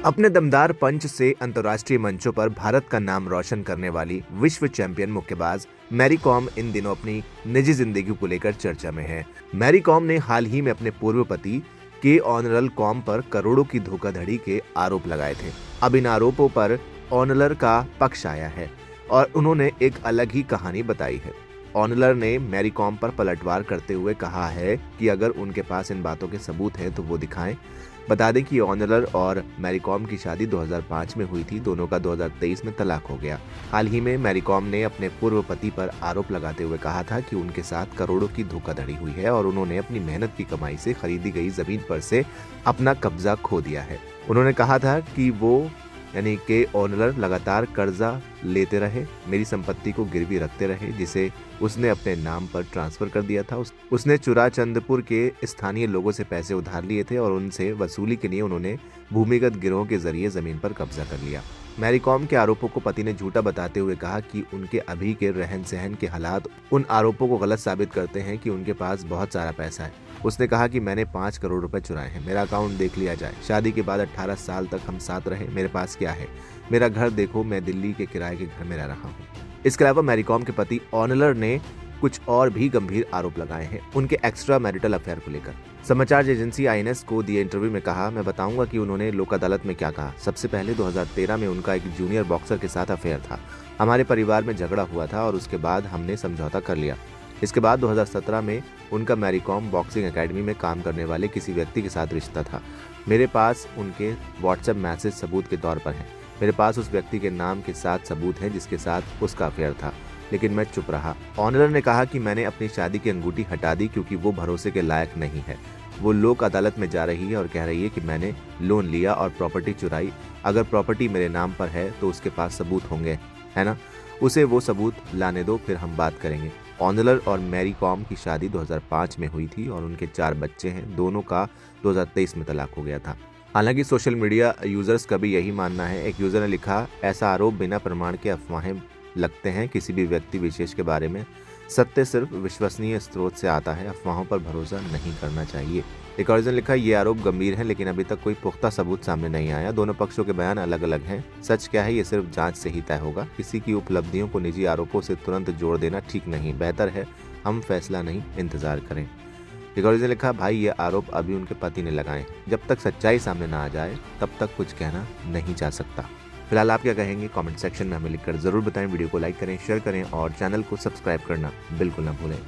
अपने दमदार पंच से अंतर्राष्ट्रीय मंचों पर भारत का नाम रोशन करने वाली विश्व चैंपियन मुक्केबाज मैरी कॉम इन दिनों अपनी निजी जिंदगी को लेकर चर्चा में है। मैरी कॉम ने हाल ही में अपने पूर्व पति के ऑनरल कॉम पर करोड़ों की धोखाधड़ी के आरोप लगाए थे। अब इन आरोपों पर ऑनरल का पक्ष आया है और उन्होंने एक अलग ही कहानी बताई है। ऑनरल ने मैरी कॉम पर पलटवार करते हुए कहा है कि अगर उनके पास इन बातों के सबूत हैं तो वो दिखाएं। बता दें कि ऑनरल और मैरी कॉम की शादी 2005 में हुई थी। दोनों का 2023 में तलाक हो गया। हाल ही में मैरी कॉम ने अपने पूर्व पति पर आरोप लगाते हुए कहा था कि उनके साथ करोड़ों की धोखाधड़ी हुई है और उन्होंने अपनी मेहनत की कमाई से खरीदी गई जमीन पर से अपना कब्जा खो दिया है। उन्होंने कहा था कि वो यानी कि ऑनरल लगातार कर्जा लेते रहे, मेरी संपत्ति को गिरवी रखते रहे जिसे उसने अपने नाम पर ट्रांसफर कर दिया था। उसने चुराचंदपुर के स्थानीय लोगों से पैसे उधार लिए थे और उनसे वसूली के लिए उन्होंने भूमिगत गिरोह के जरिए जमीन पर कब्जा कर लिया। मैरी कॉम के आरोपों को पति ने झूठा बताते हुए कहा कि उनके अभी के रहन सहन के हालात उन आरोपों को गलत साबित करते हैं कि उनके पास बहुत सारा पैसा है। उसने कहा कि मैंने 5 करोड़ रुपए चुराए हैं, मेरा अकाउंट देख लिया जाए। शादी के बाद 18 साल तक हम साथ रहे, मेरे पास क्या है? मेरा घर देखो, मैं दिल्ली के किराए के घर में रह रहा हूँ। इसके अलावा मैरी कॉम के पति ऑनरल ने कुछ और भी गंभीर आरोप लगाए हैं उनके एक्स्ट्रा मैरिटल अफेयर को लेकर। समाचार एजेंसी आईएनएस को दिए इंटरव्यू में कहा, मैं बताऊंगा कि उन्होंने लोक अदालत में क्या कहा। सबसे पहले 2013 में उनका एक जूनियर बॉक्सर के साथ अफेयर था। हमारे परिवार में झगड़ा हुआ था और उसके बाद हमने समझौता कर लिया। इसके बाद 2017 में उनका मैरी कॉम बॉक्सिंग एकेडमी में काम करने वाले किसी व्यक्ति के साथ रिश्ता था। मेरे पास उनके व्हाट्सएप मैसेज सबूत के तौर पर हैं। मेरे पास उस व्यक्ति के नाम के साथ सबूत हैं जिसके साथ उसका अफेयर था, लेकिन मैं चुप रहा। ऑनरल ने कहा कि मैंने अपनी शादी की अंगूठी हटा दी क्योंकि वो भरोसे के लायक नहीं है। वो लोक अदालत में जा रही है और कह रही है कि मैंने लोन लिया और प्रॉपर्टी चुराई। अगर प्रॉपर्टी मेरे नाम पर है तो उसके पास सबूत होंगे, है ना? उसे वो सबूत लाने दो, फिर हम बात करेंगे। ऑनरल और मैरी कॉम की शादी 2005 में हुई थी और उनके 4 बच्चे हैं। दोनों का 2023 में तलाक हो गया था। हालांकि सोशल मीडिया यूजर्स का भी यही मानना है। एक यूजर ने लिखा, ऐसा आरोप बिना प्रमाण के अफवाहें लगते हैं। किसी भी व्यक्ति विशेष के बारे में सत्य सिर्फ विश्वसनीय स्रोत से आता है। अफवाहों पर भरोसा नहीं करना चाहिए। एक और जन लिखा, ये आरोप गंभीर है लेकिन अभी तक कोई पुख्ता सबूत सामने नहीं आया। दोनों पक्षों के बयान अलग अलग हैं। सच क्या है ये सिर्फ जांच से ही तय होगा। किसी की उपलब्धियों को निजी आरोपों से तुरंत जोड़ देना ठीक नहीं। बेहतर है हम फैसला नहीं, इंतजार करें। एक और जन लिखा, भाई ये आरोप अभी उनके पति ने लगाए। जब तक सच्चाई सामने ना आ जाए तब तक कुछ कहना नहीं जा सकता। फिलहाल आप क्या कहेंगे कमेंट सेक्शन में हमें लिखकर जरूर बताएं। वीडियो को लाइक करें, शेयर करें और चैनल को सब्सक्राइब करना बिल्कुल ना भूलें।